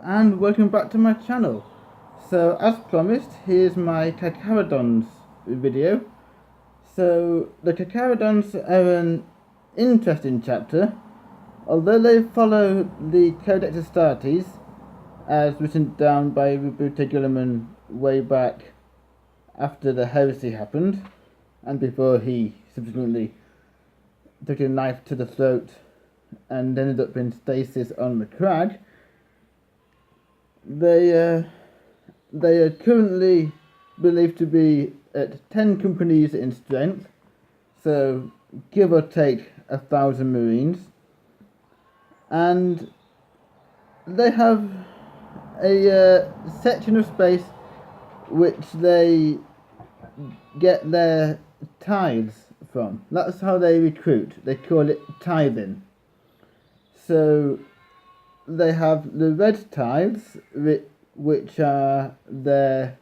And welcome back to my channel. So as promised, here's my Carcharadons video. So the Carcharadons are an interesting chapter. Although they follow the Codex Astartes as written down by Roboute Guilliman way back after the heresy happened and before he subsequently took a knife to the throat and ended up in stasis on the crag, they are currently believed to be at 10 companies in strength, so give or take 1,000 Marines, and they have a section of space which they get their tithes from. That's how they recruit. They call it tithing. So they have the red tithes, which are their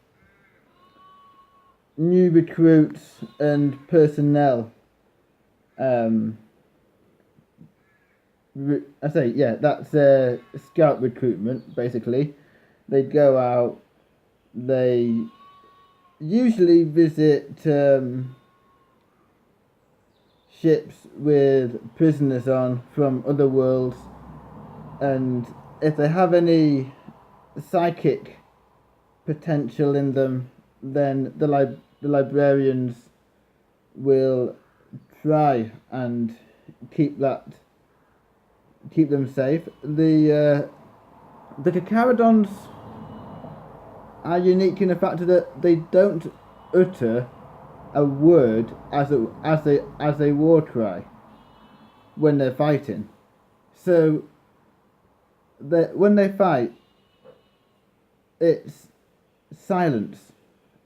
new recruits and personnel. That's their scout recruitment, basically. They go out, they usually visit ships with prisoners on from other worlds, and if they have any psychic potential in them, then the librarians will try and keep them safe. The Carcharadons are unique in the fact that they don't utter a word as a war cry when they're fighting. So when they fight, it's silence,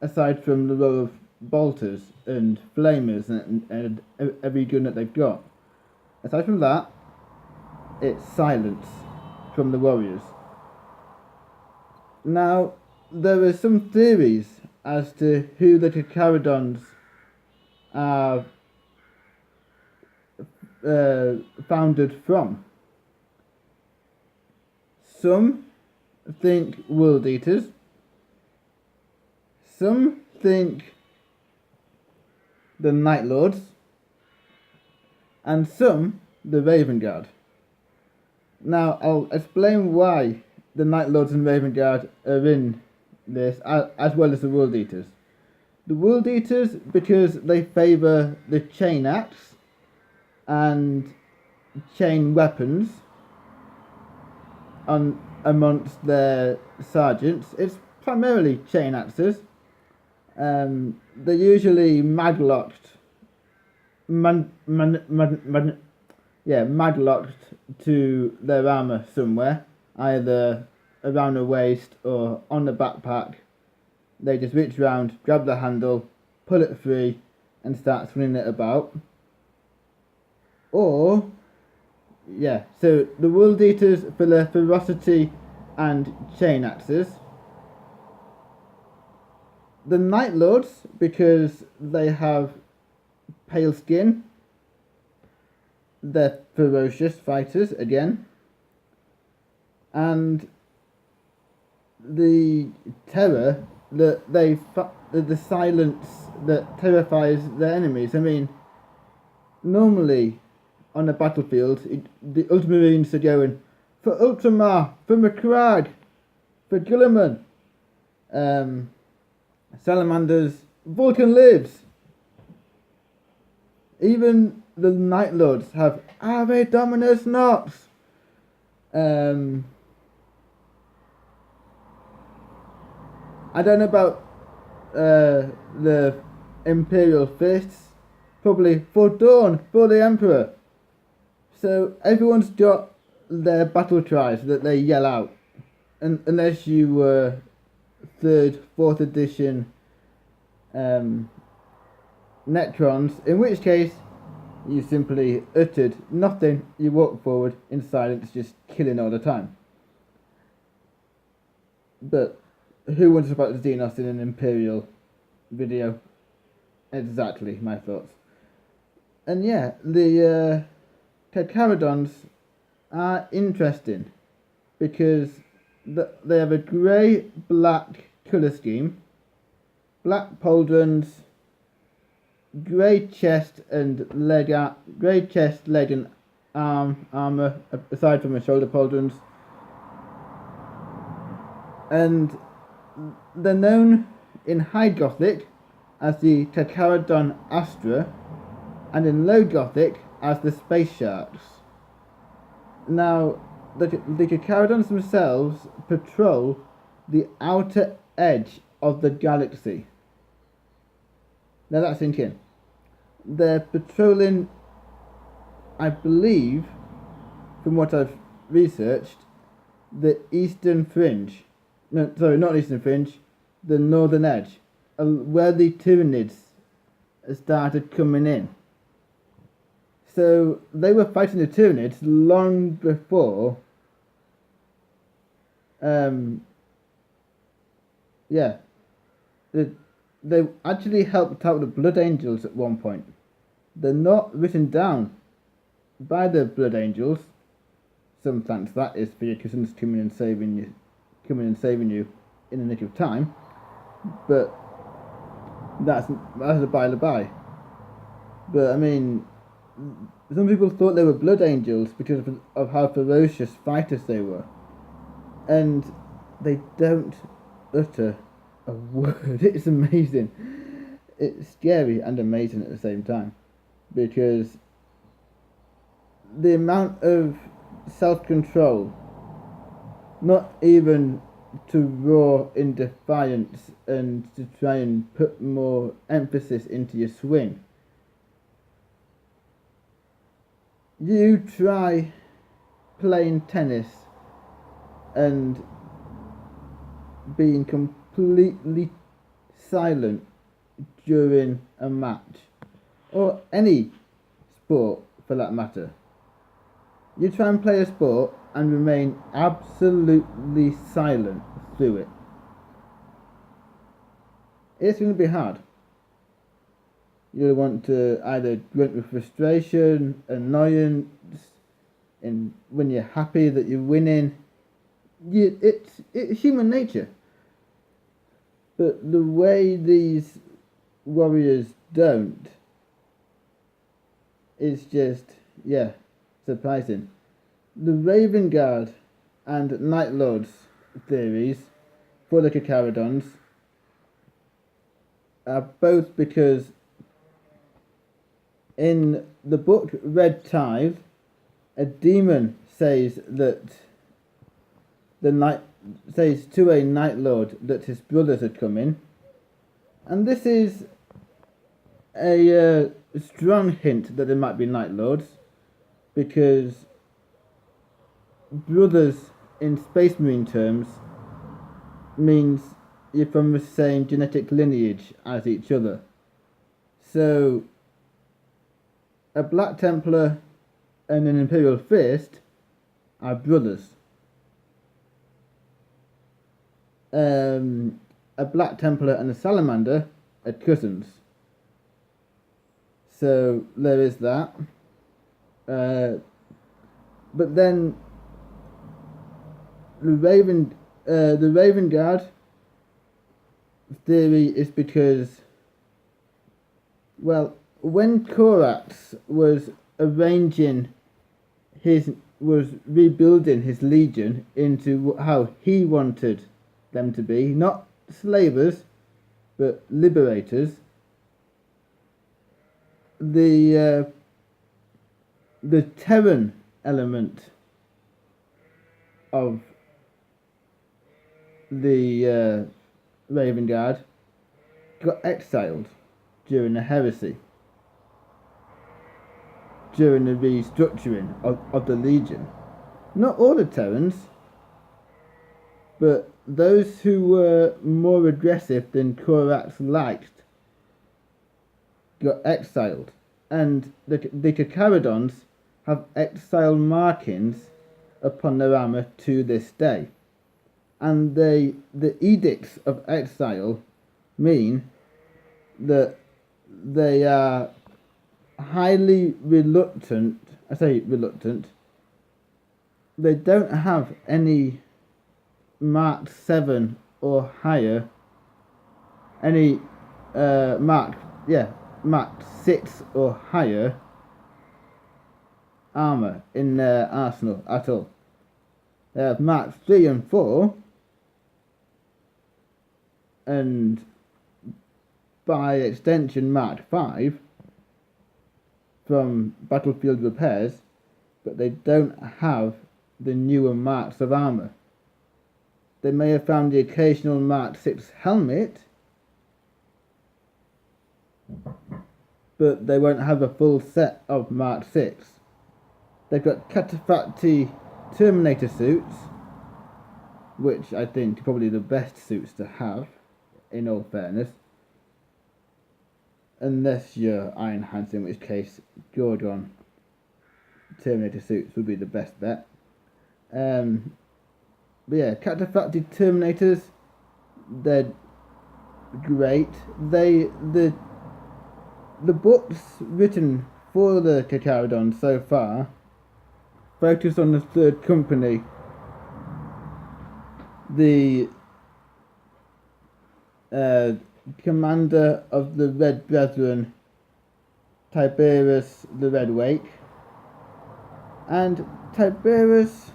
aside from the row of bolters and flamers and every gun that they've got. Aside from that, it's silence from the warriors. Now, there are some theories as to who the Carcharadons are founded from. Some think world eaters, some think the Night Lords, and some the Raven Guard. Now I'll explain why the Night Lords and Raven Guard are in this, as well as the World Eaters. The World Eaters because they favour the chain axe and chain weapons amongst their sergeants. It's primarily chain axes. They're usually maglocked to their armour somewhere, either around the waist or on the backpack. They just reach round, grab the handle, pull it free, and start swinging it about. So the World Eaters for their ferocity and chain axes. The Night Lords because they have pale skin. They're ferocious fighters again. And the terror the silence that terrifies their enemies. I mean, normally on a battlefield, the Ultramarines are going for Ultramar, for McCrag, for Guilliman, Salamanders, Vulcan lives. Even the Night Lords have Ave Dominus Nox. I don't know about the Imperial Fists. Probably for Dawn, for the Emperor. So everyone's got their battle cries that they yell out. Unless you were 3rd, 4th edition Necrons, in which case you simply uttered nothing, you walked forward in silence, just killing all the time. But who wants about the Xenos in an Imperial video? Exactly my thoughts. And yeah, the Carcharadons are interesting because they have a grey-black colour scheme, black pauldrons, grey chest, leg, and armour, aside from the shoulder pauldrons. And they're known in High Gothic as the Carcharadon Astra, and in Low Gothic as the Space Sharks. Now, the Carcharadons themselves patrol the outer edge of the galaxy. Now that's sink in. They're patrolling, I believe, from what I've researched, the eastern fringe. No, sorry, not eastern fringe, the northern edge, where the Tyranids started coming in. So they were fighting the Tyranids long before. They actually helped out the Blood Angels at one point. They're not written down by the Blood Angels. Sometimes that is for your cousins coming and saving you in the nick of time. But that's a by the by. But I mean, some people thought they were Blood Angels because of how ferocious fighters they were. And they don't utter a word. It's amazing. It's scary and amazing at the same time. Because the amount of self-control, not even to roar in defiance and to try and put more emphasis into your swing. You try playing tennis and being completely silent during a match, or any sport for that matter. You try and play a sport and remain absolutely silent through it. It's going to be hard. You'll want to either grunt with frustration, annoyance, and when you're happy that you're winning. It's human nature. But the way these warriors don't is just, surprising. The Raven Guard and Night Lords theories for the Carcharadons are both because in the book Red Tithe, a demon says to a Night Lord that his brothers had come in, and this is a strong hint that there might be Night Lords, because brothers in Space Marine terms means you're from the same genetic lineage as each other. So a Black Templar and an Imperial Fist are brothers. A Black Templar and a Salamander are cousins. So there is that. But then the Raven Guard theory is because, well, when Korax was rebuilding his legion into how he wanted them to be, not slavers, but liberators, the Terran element of the Raven Guard got exiled during the heresy, during the restructuring of the Legion. Not all the Terrans, but those who were more aggressive than Korax liked got exiled. And the Carcharadons have exile markings upon their armour to this day. And the edicts of exile mean that they are highly reluctant. I say reluctant. They don't have any Mark 7 or higher, any Mark 6 or higher armour in their arsenal at all. They have Mark 3 and 4, and by extension Mark 5 from battlefield repairs, but they don't have the newer marks of armour. They may have found the occasional Mark 6 helmet, but they won't have a full set of Mark 6. They've got Cataphractii Terminator suits, which I think are probably the best suits to have, in all fairness. Unless you're Iron Hands, in which case Gorgon Terminator suits would be the best bet. But yeah, Cataphractii Terminators, they're great. The books written for the Carcharadon so far focus on the third company, the commander of the Red Brethren, Tiberius the Red Wake. And Tiberius,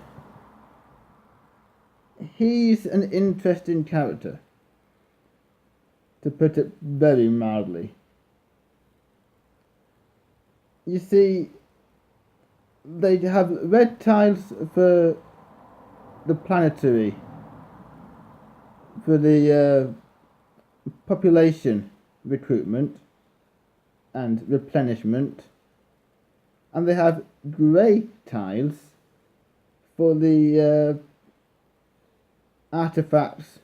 he's an interesting character, to put it very mildly. You see, they have red tiles for the planetary, for the population recruitment and replenishment, and they have grey tiles for the artifacts,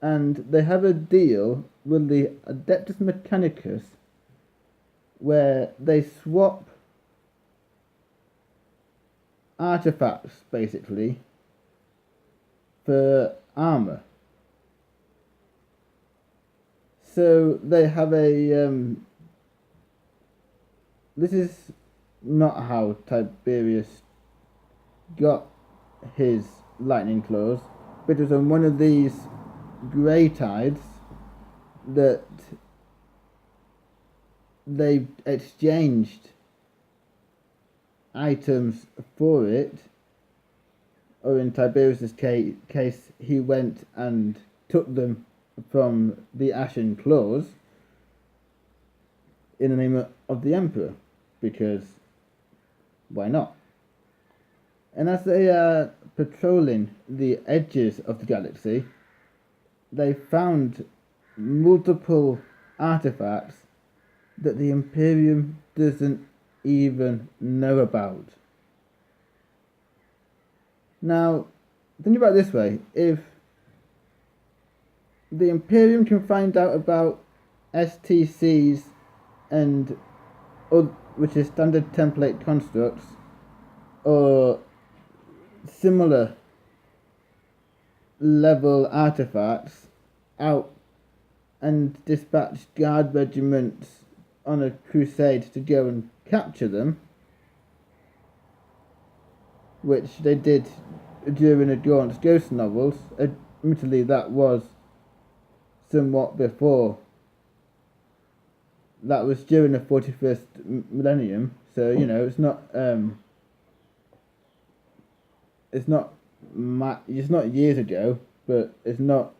and they have a deal with the Adeptus Mechanicus where they swap artifacts basically for armour. So they have a this is not how Tiberius got his lightning claws, but it was on one of these grey tides that they exchanged items for it, or in Tiberius's case, he went and took them from the Ashen Claws in the name of the Emperor, because why not? And as they are patrolling the edges of the galaxy, they found multiple artifacts that the Imperium doesn't even know about. Now, think about it this way: if the Imperium can find out about STCs and which is standard template constructs or similar level artifacts out and dispatch guard regiments on a crusade to go and capture them, which they did during the Gaunt's Ghost novels. Admittedly, that was somewhat before. That was during the 41st millennium, so you know it's not years ago, but it's not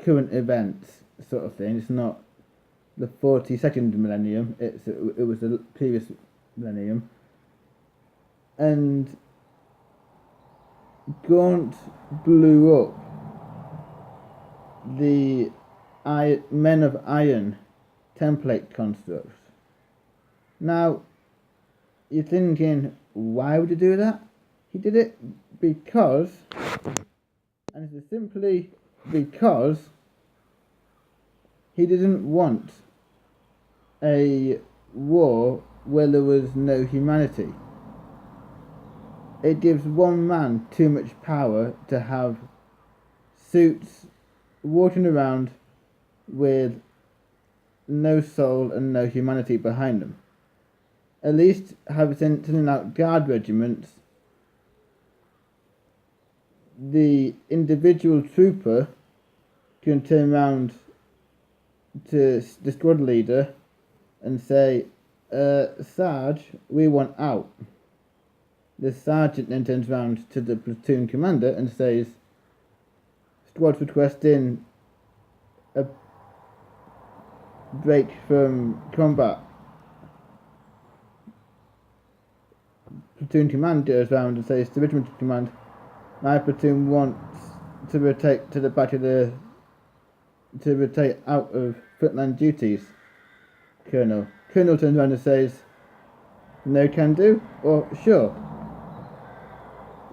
current events sort of thing. It's not the 42nd millennium. It was the previous millennium, and Gaunt blew up the Men of Iron template constructs. Now, you're thinking, why would he do that? He did it because, and it's simply because, he didn't want a war where there was no humanity. It gives one man too much power to have suits walking around with no soul and no humanity behind them. At least have sending out guard regiments the individual trooper can turn around to the squad leader and say, Sarge, we want out. The sergeant then turns around to the platoon commander and says, squad's requesting a break from combat. Platoon commander goes around and says to regiment command, my platoon wants to rotate to the back of the to rotate out of frontline duties. Colonel turns around and says, no can do, or sure.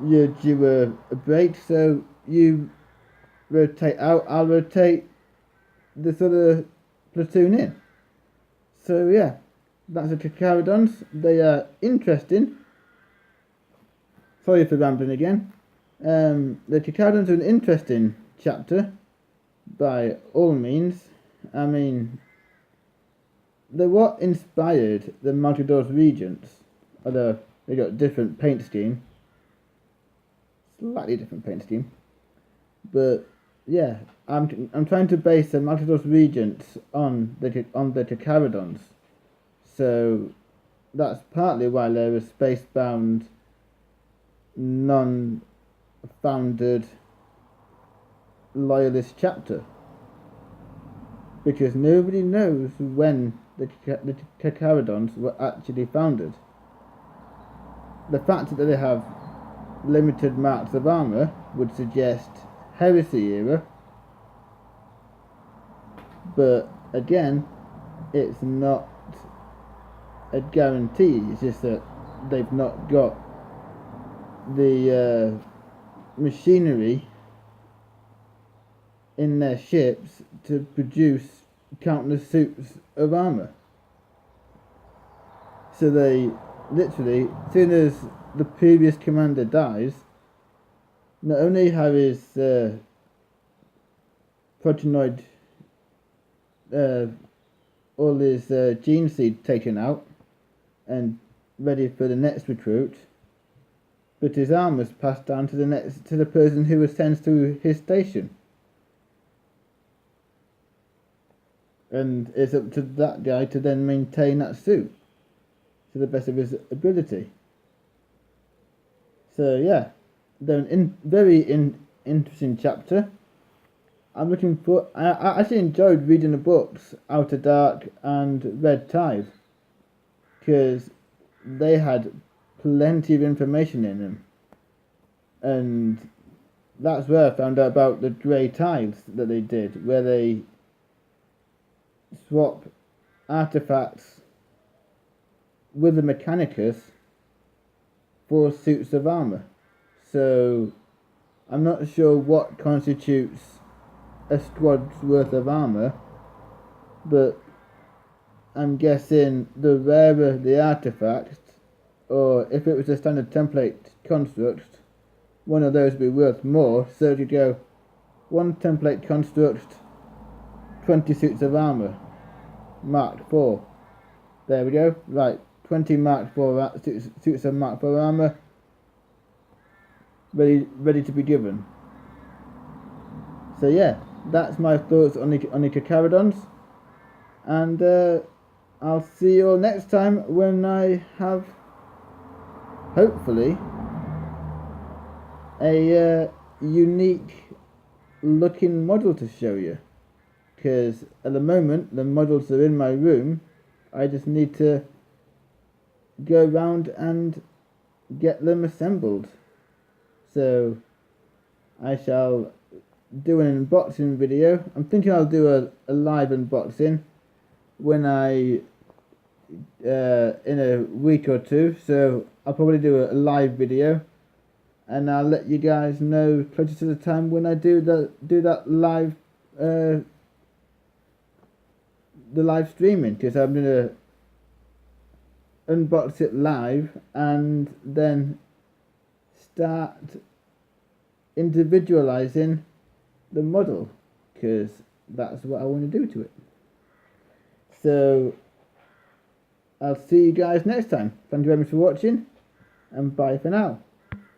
You're due a break, so you rotate out, I'll rotate this other platoon in. So yeah, that's the Carcharadons. They are interesting. Sorry for rambling again. The Carcharadons are an interesting chapter, by all means. I mean, they're what inspired the Maltador's Regents, although they got different paint scheme. Slightly different paint scheme. But yeah, I'm trying to base the Maltador's Regents on the Carcharadons. So that's partly why they're a space-bound, non-founded loyalist chapter, because nobody knows when the Carcharadons were actually founded. The fact that they have limited marks of armour would suggest heresy era, but again, it's not a guarantee. It's just that they've not got the machinery in their ships to produce countless suits of armour. So they literally, as soon as the previous commander dies, not only have his progenoid, all his gene seed taken out and ready for the next recruit, but his armour's passed down to the person who ascends to his station. And it's up to that guy to then maintain that suit to the best of his ability. So yeah, they're very interesting chapter. I'm looking for. I actually enjoyed reading the books Outer Dark and Red Tithe, because they had plenty of information in them, and that's where I found out about the Grey Tithes that they did, where they swap artifacts with the Mechanicus for suits of armour. So I'm not sure what constitutes a squad's worth of armour, but I'm guessing the rarer the artifact, or if it was a standard template construct, one of those would be worth more. So you go, one template construct, 20 suits of armour, Mark IV. There we go. Right, 20 Mark IV suits of Mark IV armour, ready to be given. So yeah, that's my thoughts on the Carcharadons, and I'll see you all next time when I have, hopefully, a unique looking model to show you. Because at the moment the models are in my room, I just need to go around and get them assembled. So I shall do an unboxing video. I'm thinking I'll do a live unboxing when in a week or two. So I'll probably do a live video, and I'll let you guys know closer to the time when I do that live the live streaming, because I'm gonna unbox it live and then start individualizing the model, because that's what I want to do to it. So I'll see you guys next time. Thank you very much for watching, and bye for now.